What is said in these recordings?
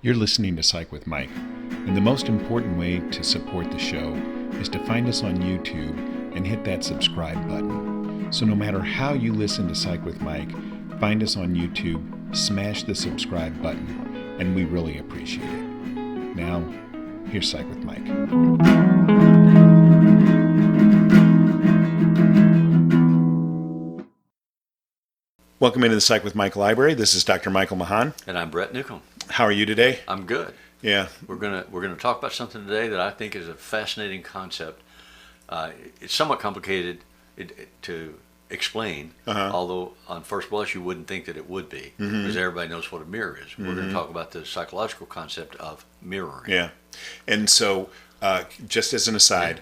You're listening to Psych with Mike, and the most important way to support the show is to find us on YouTube and hit that subscribe button. So no matter how you listen to Psych with Mike, find us on YouTube, smash the subscribe button, and we really appreciate it. Now, here's Psych with Mike. Welcome into the Psych with Mike Library. This is Dr. Michael Mahan. And I'm Brett Newcomb. How are you today? I'm good. Yeah. We're gonna talk about something today that I think is a fascinating concept. It's somewhat complicated to explain, although on first blush you wouldn't think that it would be, because everybody knows what a mirror is. We're going to talk about the psychological concept of mirroring. Yeah. And so, just as an aside,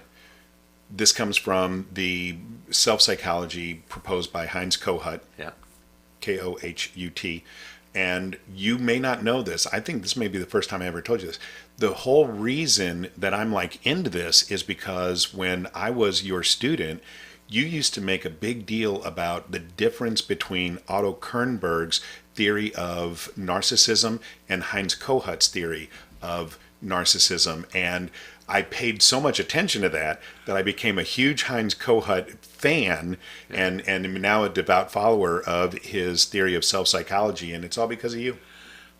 this comes from the self-psychology proposed by Heinz Kohut. Yeah. Kohut. And you may not know this. I think this may be the first time I ever told you this. The whole reason that I'm into this is because when I was your student, you used to make a big deal about the difference between Otto Kernberg's theory of narcissism and Heinz Kohut's theory of narcissism. And I paid so much attention to that I became a huge Heinz Kohut fan and am now a devout follower of his theory of self-psychology, and it's all because of you.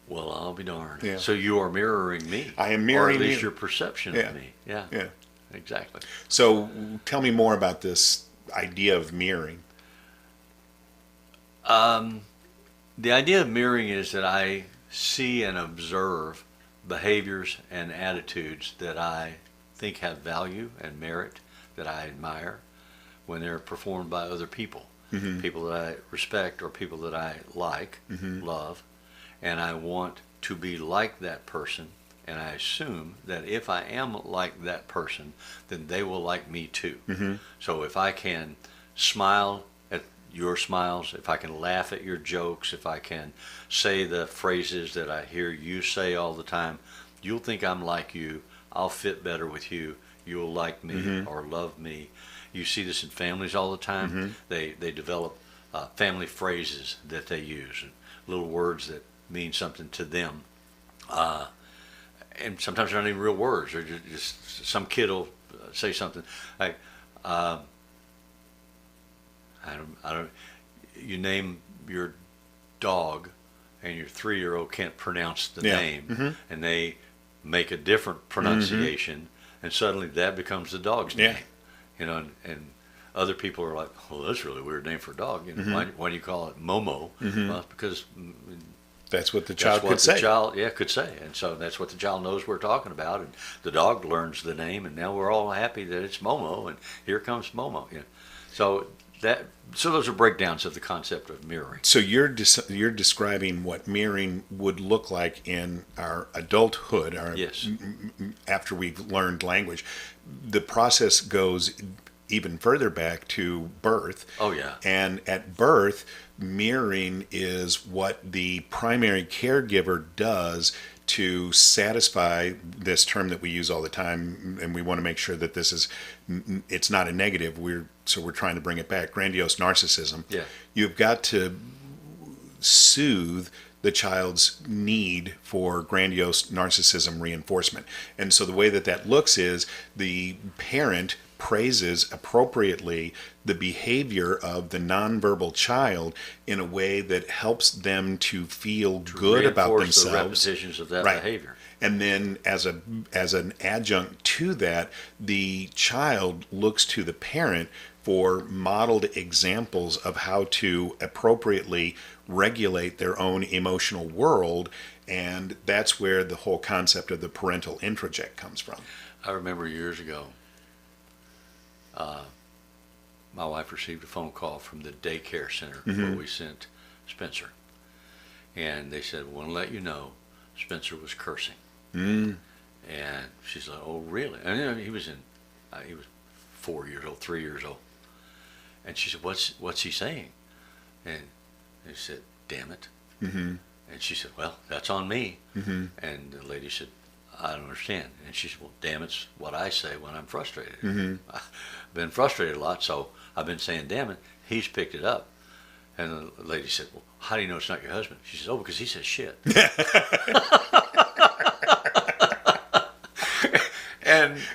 Well, I'll be darned. Yeah. So you are mirroring me. I am mirroring you. Or at least your perception of me. Yeah. Yeah. Exactly. So tell me more about this idea of mirroring. The idea of mirroring is that I see and observe behaviors and attitudes that I think have value and merit, that I admire when they're performed by other people, people that I respect or people that I like, love, and I want to be like that person, and I assume that if I am like that person, then they will like me too. So if I can smile at your smiles, if I can laugh at your jokes, if I can say the phrases that I hear you say all the time, you'll think I'm like you, I'll fit better with you, you'll like me or love me. You see this in families all the time. They develop family phrases that they use, little words that mean something to them. And sometimes they're not even real words. They're just some kid will say something like, I don't. You name your dog, and your 3-year-old can't pronounce the name, and they make a different pronunciation, and suddenly that becomes the dog's name. You know, and other people are like, "Well, that's a really weird name for a dog. You know, why do you call it Momo?" Well, it's because that's what the child could say. Could say, and so that's what the child knows we're talking about, and the dog learns the name, and now we're all happy that it's Momo, and here comes Momo. You know, so those are breakdowns of the concept of mirroring. So you're describing what mirroring would look like in our adulthood, after we've learned language. The process goes even further back to birth. Oh, yeah. And at birth, mirroring is what the primary caregiver does to satisfy this term that we use all the time, and we want to make sure that it's not a negative. We're trying to bring it back. Grandiose narcissism. Yeah. You've got to soothe the child's need for grandiose narcissism reinforcement. And so the way that looks is the parent praises appropriately the behavior of the nonverbal child in a way that helps them to feel good about themselves. The repetitions of that behavior. And then as an adjunct to that, the child looks to the parent for modeled examples of how to appropriately regulate their own emotional world, and that's where the whole concept of the parental introject comes from. I remember years ago, my wife received a phone call from the daycare center where we sent Spencer, and they said, "We want to let you know Spencer was cursing." And she's like, "Oh, really?" And you know, he was 4 years old, 3 years old. And she said, "What's he saying?" And they said, "Damn it." And she said, "Well, that's on me." And the lady said, "I don't understand." And she said, "Well, damn it's what I say when I'm frustrated. I've been frustrated a lot, so I've been saying damn it. He's picked it up." And the lady said, "Well, how do you know it's not your husband?" She said, "Oh, because he says shit."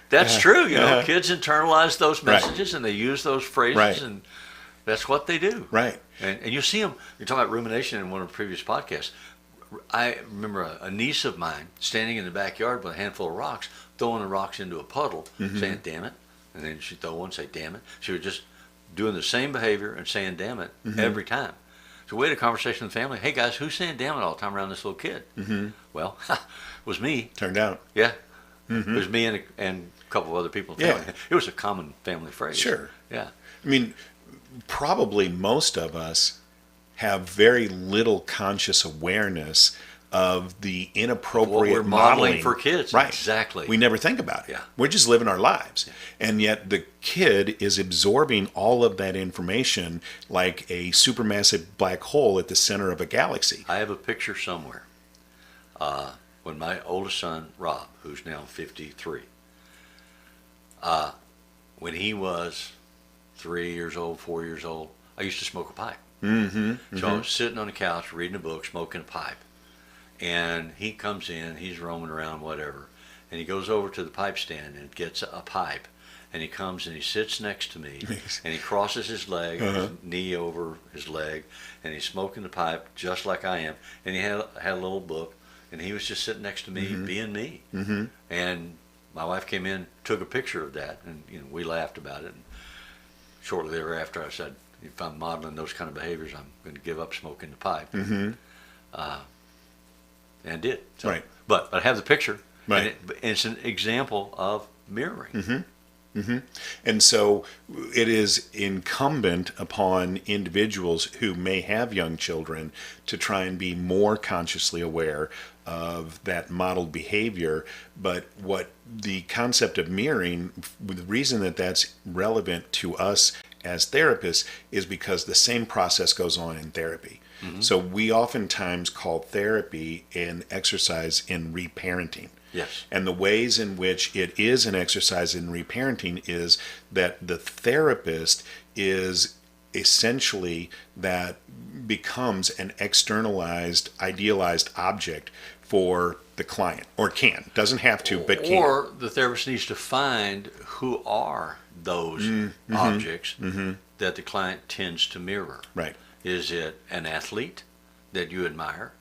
that's true. You know, kids internalize those Right. messages and they use those phrases, Right. and that's what they do. Right. And you see them. You're talking about rumination in one of the previous podcasts. I remember a niece of mine standing in the backyard with a handful of rocks, throwing the rocks into a puddle, saying "damn it," and then she'd throw one, say "damn it." She was just doing the same behavior and saying "damn it" every time. So we had a conversation with the family. Hey guys, who's saying "damn it" all the time around this little kid? Well, it was me. Turned out. Yeah, it was me and a couple of other people in the family. It was a common family phrase. Sure. Yeah. I mean, probably most of us have very little conscious awareness of the inappropriate What we're modeling modeling for kids. Right. Exactly. We never think about it. Yeah. We're just living our lives. And yet the kid is absorbing all of that information like a supermassive black hole at the center of a galaxy. I have a picture somewhere. When my oldest son, Rob, who's now 53, when he was 3 years old, 4 years old, I used to smoke a pipe. So I was sitting on the couch reading a book, smoking a pipe. And he comes in, he's roaming around, whatever. And he goes over to the pipe stand and gets a pipe. And he comes and he sits next to me. And he crosses his leg, his knee over his leg. And he's smoking the pipe just like I am. And he had a little book. And he was just sitting next to me, being me. And my wife came in, took a picture of that. And we laughed about it. And shortly thereafter, I said, if I'm modeling those kind of behaviors, I'm going to give up smoking the pipe. And did. So, Right. But I have the picture. Right. And it's an example of mirroring. And so it is incumbent upon individuals who may have young children to try and be more consciously aware of that modeled behavior. But what the concept of mirroring, the reason that that's relevant to us as therapists is because the same process goes on in therapy. So we oftentimes call therapy an exercise in reparenting. Yes. And the ways in which it is an exercise in reparenting is that the therapist is essentially that becomes an externalized, idealized object for the client, or can. Doesn't have to, but can. Or the therapist needs to find who are those objects that the client tends to mirror. Right. Is it an athlete that you admire?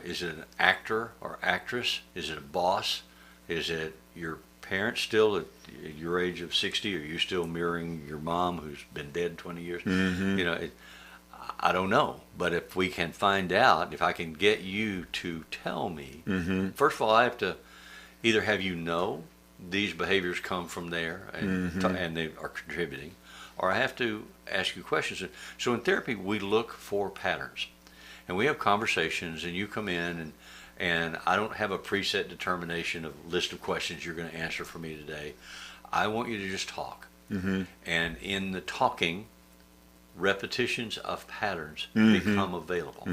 Is it an actor or actress? Is it a boss? Is it your parents still at your age of 60? Are you still mirroring your mom who's been dead 20 years? I don't know. But if we can find out, if I can get you to tell me, first of all, I have to either have these behaviors come from there and they are contributing, or I have to ask you questions. So in therapy, we look for patterns. And we have conversations, and you come in, and I don't have a preset determination of list of questions you're going to answer for me today. I want you to just talk. And in the talking, repetitions of patterns become available.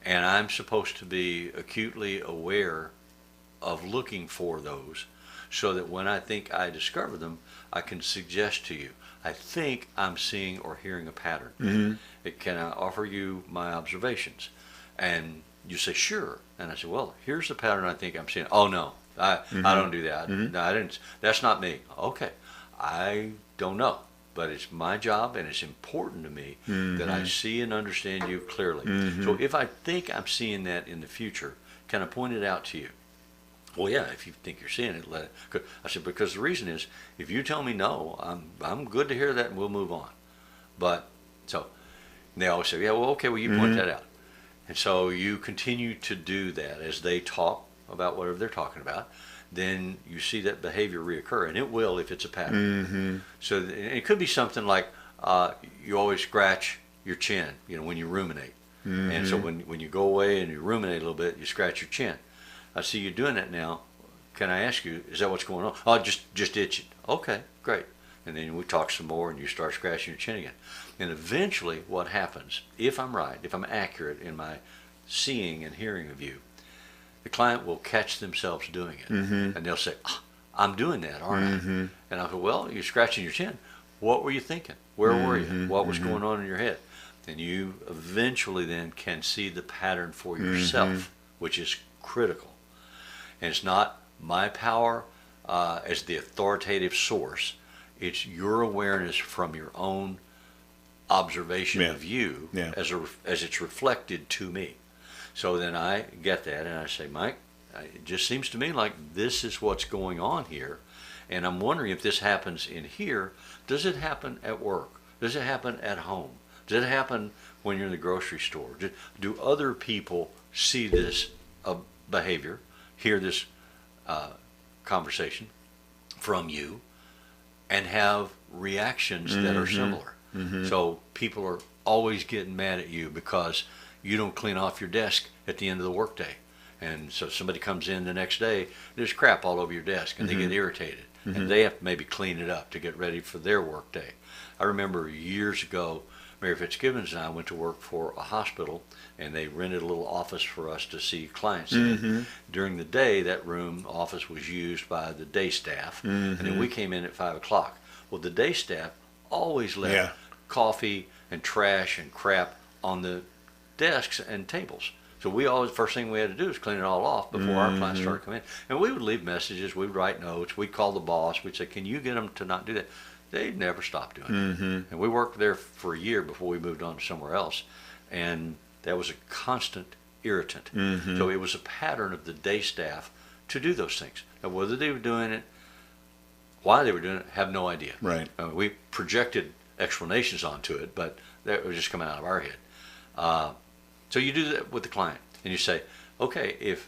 And I'm supposed to be acutely aware of looking for those so that when I think I discover them, I can suggest to you, I think I'm seeing or hearing a pattern. Can I offer you my observations? And you say, sure. And I say, well, here's the pattern I think I'm seeing. Oh, no, I don't do that. No, I didn't. That's not me. Okay, I don't know. But it's my job, and it's important to me that I see and understand you clearly. So if I think I'm seeing that in the future, can I point it out to you? Well, yeah, if you think you're seeing it, let it. I said, because the reason is, if you tell me no, I'm good to hear that, and we'll move on. But, so, they always say, yeah, well, okay, well, you point that out. And so you continue to do that as they talk about whatever they're talking about. Then you see that behavior reoccur, and it will if it's a pattern. So it could be something like you always scratch your chin, when you ruminate. And so when you go away and you ruminate a little bit, you scratch your chin. I see you doing that now. Can I ask you, is that what's going on? Oh, just itching. Okay, great. And then we talk some more, and you start scratching your chin again. And eventually what happens, if I'm right, if I'm accurate in my seeing and hearing of you, the client will catch themselves doing it. And they'll say, I'm doing that, aren't I? And I'll go, well, you're scratching your chin. What were you thinking? Where were you? What was going on in your head? And you eventually then can see the pattern for yourself, which is critical. And it's not my power as the authoritative source. It's your awareness from your own observation Yeah. of you Yeah. as it's reflected to me. So then I get that and I say, Mike, it just seems to me like this is what's going on here. And I'm wondering if this happens in here. Does it happen at work? Does it happen at home? Does it happen when you're in the grocery store? Do other people see this behavior, hear this conversation from you, and have reactions that are similar? So people are always getting mad at you because you don't clean off your desk at the end of the workday. And so somebody comes in the next day, there's crap all over your desk, and they get irritated. And they have to maybe clean it up to get ready for their workday. I remember years ago, Mary Fitzgibbons and I went to work for a hospital, and they rented a little office for us to see clients in. During the day, that office was used by the day staff, and then we came in at 5 o'clock. Well, the day staff always left coffee and trash and crap on the desks and tables. So we always, first thing we had to do is clean it all off before our clients started coming in. And we would leave messages, we'd write notes, we'd call the boss, we'd say, can you get them to not do that? They'd never stop doing it. And we worked there for a year before we moved on to somewhere else. And that was a constant irritant. So it was a pattern of the day staff to do those things. Now, whether they were doing it, why they were doing it, have no idea. Right. We projected explanations onto it, but that was just coming out of our head. So you do that with the client, and you say, okay, if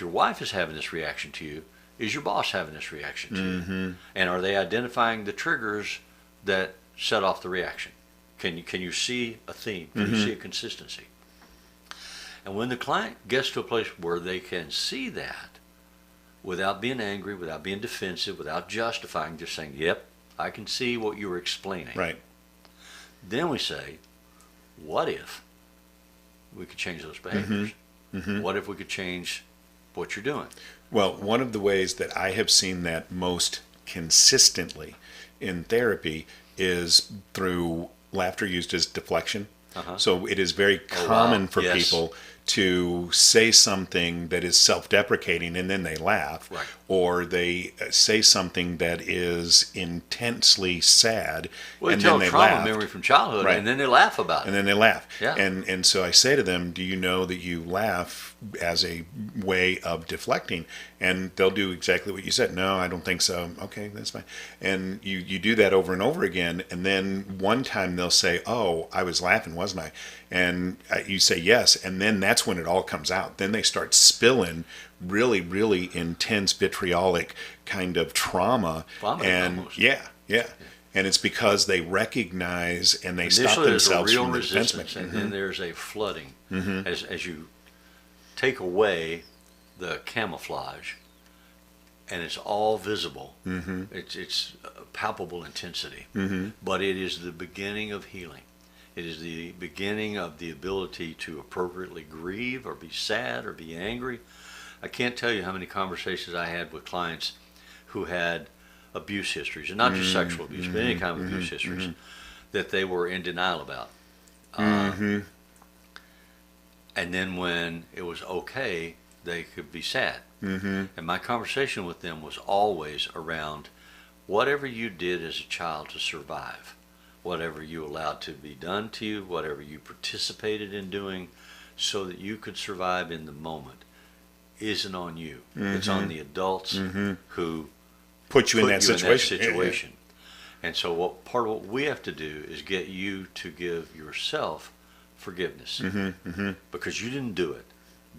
your wife is having this reaction to you, is your boss having this reaction to you? And are they identifying the triggers that set off the reaction? Can you see a theme? Can you see a consistency? And when the client gets to a place where they can see that without being angry, without being defensive, without justifying, just saying, yep, I can see what you were explaining. Right. Then we say, what if we could change those behaviors? What if we could change what you're doing? Well, one of the ways that I have seen that most consistently in therapy is through laughter used as deflection. So it is very common for people to say something that is self-deprecating and then they laugh, or they say something that is intensely sad and then they trauma laugh. memory from childhood, and then they laugh about it. And then they laugh. Yeah. And so I say to them, do you know that you laugh as a way of deflecting? And they'll do exactly what you said. No, I don't think so. Okay, that's fine. And you do that over and over again. And then one time they'll say, oh, I was laughing, wasn't I? And you say yes. And then that's when it all comes out. Then they start spilling really, really intense vitriolic kind of trauma. Vomiting and almost. Yeah. And it's because they recognize and they stop themselves there's a real from the defense resistance, mechanism. and then there's a flooding as you take away the camouflage, and it's all visible. It's palpable intensity, but it is the beginning of healing. It is the beginning of the ability to appropriately grieve or be sad or be angry. I can't tell you how many conversations I had with clients who had abuse histories, and not just sexual abuse, but any kind of abuse histories that they were in denial about. And then when it was okay, they could be sad. And my conversation with them was always around whatever you did as a child to survive, whatever you allowed to be done to you, whatever you participated in doing so that you could survive in the moment, isn't on you. It's on the adults who Put you in that situation. And so part of what we have to do is get you to give yourself forgiveness. Because you didn't do it.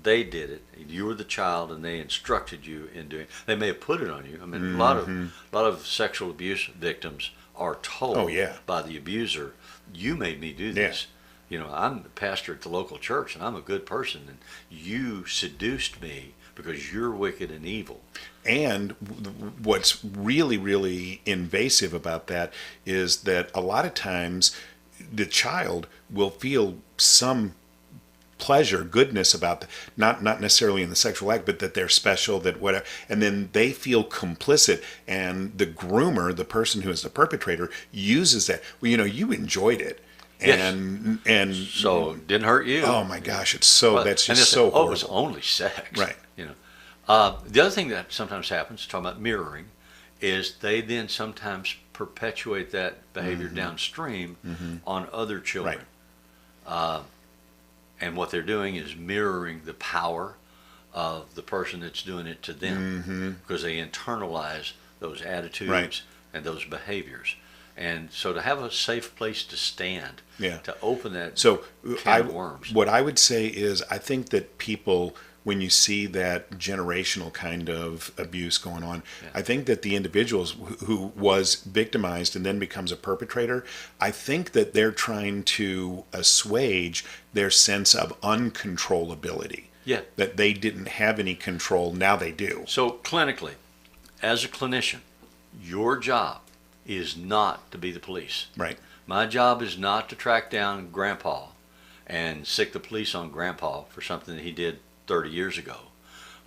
They did it. You were the child, and they instructed you in doing it. They may have put it on you. I mean, a lot of sexual abuse victims are told by the abuser, you made me do this. You know, I'm the pastor at the local church, and I'm a good person, and you seduced me because you're wicked and evil. And what's really, really invasive about that is that a lot of times the child will feel some pleasure, goodness about not necessarily in the sexual act, but that they're special, that whatever, and then they feel complicit, and the groomer, the person who is the perpetrator, uses that. Well, you know, you enjoyed it. And so it didn't hurt you. Oh my gosh, it's so that's just so horrible. horrible. It was only sex, right? You know, The other thing that sometimes happens, talking about mirroring, is they then sometimes perpetuate that behavior downstream on other children. And what they're doing is mirroring the power of the person that's doing it to them, because they internalize those attitudes and those behaviors. And so to have a safe place to stand, to open that can of worms. What I would say is, I think that people, when you see that generational kind of abuse going on, I think that the individuals who was victimized and then becomes a perpetrator, I think that they're trying to assuage their sense of uncontrollability. Yeah. That they didn't have any control, now they do. So clinically, as a clinician, your job is not to be the police. Right. My job is not to track down Grandpa and sick the police on Grandpa for something that he did 30 years ago.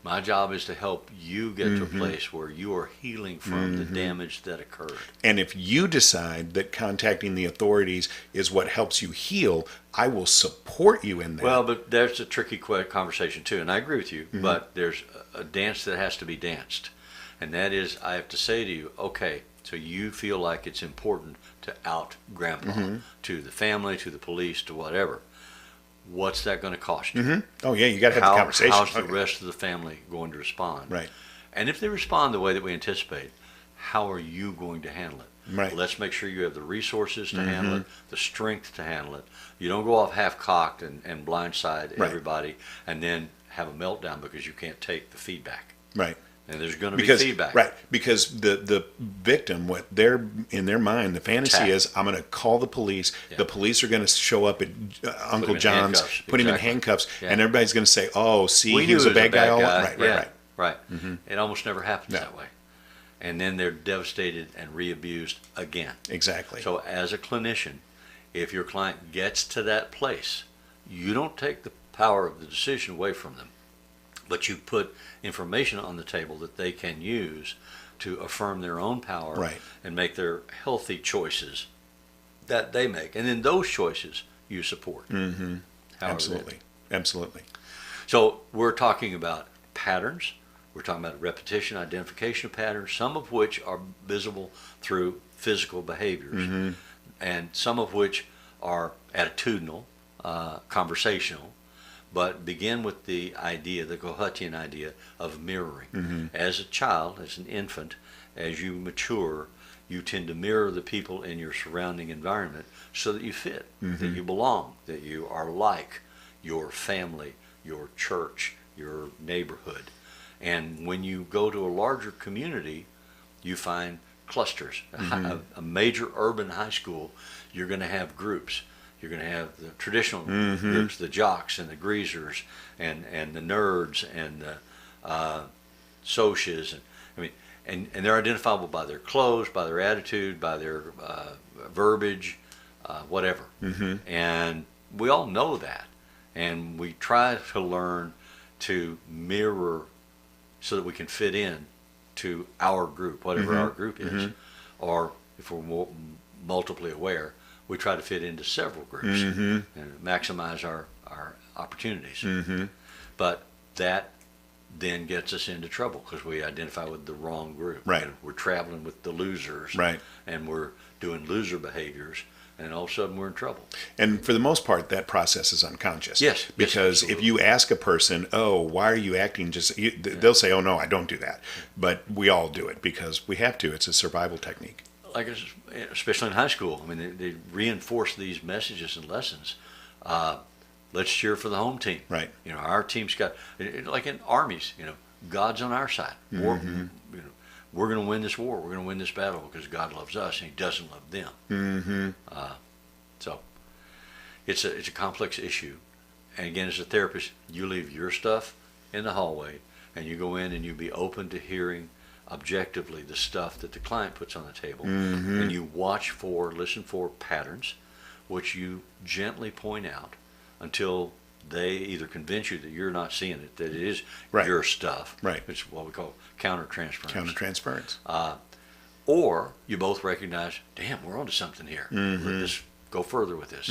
My job is to help you get to a place where you are healing from the damage that occurred. And if you decide that contacting the authorities is what helps you heal, I will support you in that. Well, but there's a tricky conversation too, and I agree with you, but there's a dance that has to be danced. And that is, I have to say to you, okay, so you feel like it's important to out Grandpa to the family, to the police, to whatever. What's that going to cost you? Oh, yeah, you got to have the conversation. How's the rest of the family going to respond? Right. And if they respond the way that we anticipate, how are you going to handle it? Right. Let's make sure you have the resources to handle it, the strength to handle it. You don't go off half-cocked and blindside everybody and then have a meltdown because you can't take the feedback. Right. And there's going to be feedback. Right, because the victim, what they're in their mind, the fantasy is, I'm going to call the police. Yeah. The police are going to show up at Uncle John's, put him in handcuffs, and everybody's going to say, "Oh, see, he was a bad guy all along." Right. It almost never happens that way. And then they're devastated and re-abused again. Exactly. So as a clinician, if your client gets to that place, you don't take the power of the decision away from them, but you put information on the table that they can use to affirm their own power and make their healthy choices that they make. And then those choices you support. Absolutely. Absolutely. So we're talking about patterns. We're talking about repetition, identification of patterns, some of which are visible through physical behaviors, and some of which are attitudinal, conversational, but begin with the idea, the Kohutian idea of mirroring. As a child, as an infant, as you mature, you tend to mirror the people in your surrounding environment so that you fit, that you belong, that you are like your family, your church, your neighborhood. And when you go to a larger community, you find clusters. A major urban high school, you're going to have groups. You're going to have the traditional groups, the jocks and the greasers and the nerds and the socias. And they're identifiable by their clothes, by their attitude, by their verbiage, whatever. And we all know that. And we try to learn to mirror so that we can fit in to our group, whatever our group is. Or if we're more multiply aware, we try to fit into several groups and maximize our opportunities. But that then gets us into trouble because we identify with the wrong group. Right. We're traveling with the losers. Right. And we're doing loser behaviors, and all of a sudden we're in trouble. And for the most part, that process is unconscious. Yes. Because if you ask a person, "Oh, why are you acting just," they'll say, "Oh, no, I don't do that." But we all do it because we have to. It's a survival technique. Like, especially in high school, I mean, they reinforce these messages and lessons. Let's cheer for the home team. Right. You know, our team's got, like in armies, God's on our side. We're going to win this war. We're going to win this battle because God loves us and He doesn't love them. So it's a complex issue. And again, as a therapist, you leave your stuff in the hallway and you go in and you be open to hearing objectively the stuff that the client puts on the table, and you listen for patterns, which you gently point out until they either convince you that you're not seeing it, that it is your stuff. Right. It's what we call countertransference. Countertransference. Or you both recognize, damn, we're onto something here. Let's go further with this.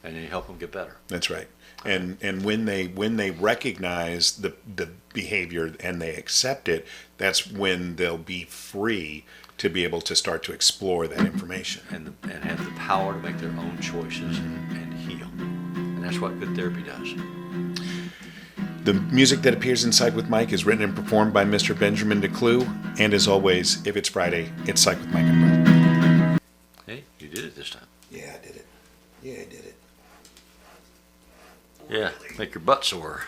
and you help them get better. That's right. And when they recognize the behavior and they accept it, that's when they'll be free to be able to start to explore that information. And have the power to make their own choices and heal. And that's what good therapy does. The music that appears in Psych with Mike is written and performed by Mr. Benjamin DeClue. And as always, if it's Friday, it's Psych with Mike and Brett. Hey, you did it this time. Yeah, I did it. Yeah, make your butt sore.